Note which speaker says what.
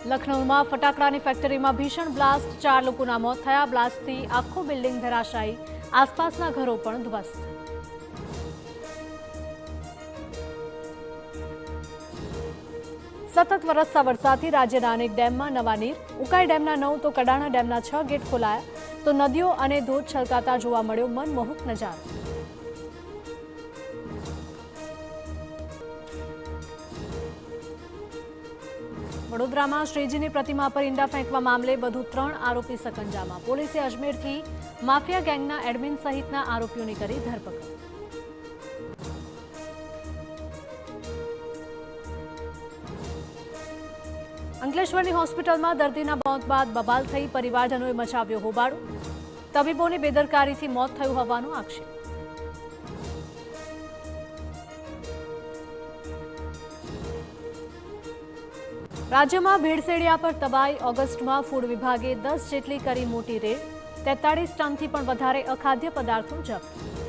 Speaker 1: લખનૌમાં ફટાકડાની ફેક્ટરીમાં ભીષણ બ્લાસ્ટ, 4 લોકોના મોત થયા। બ્લાસ્ટથી આખું બિલ્ડિંગ ધરાશાયી, આસપાસના ઘરો પણ ધ્વસ્ત। સતત વરસતા વરસાદથી રાજ્યના અનેક ડેમમાં નવા નીર। ઉકાઈ ડેમના 9 તો કડાણા ડેમના 6 ગેટ ખોલાયા, તો નદીઓ અને ધોધ છલકાતા જોવા મળ્યો મનમોહક નજારો। વડોદરામાં શ્રીજીની પ્રતિમા પર ઈંડા ફેંકવા મામલે વધુ 3 આરોપી સકંજામાં। પોલીસે અજમેરથી માફિયા ગેંગના એડમિન સહિતના આરોપીઓની કરી ધરપકડ। અંકલેશ્વરની હોસ્પિટલમાં દર્દીના મોત બાદ બબાલ થઈ, પરિવારજનોએ મચાવ્યો હોબાળો। તબીબોની બેદરકારીથી મોત થયું હોવાનો આક્ષેપ। રાજ્યમાં ભેળસેળિયા પર તબાહી। ઓગસ્ટમાં ફૂડ વિભાગે 10 જેટલી કરી મોટી રેડ, 43 ટનથી પણ વધારે અખાદ્ય પદાર્થો જપ્ત।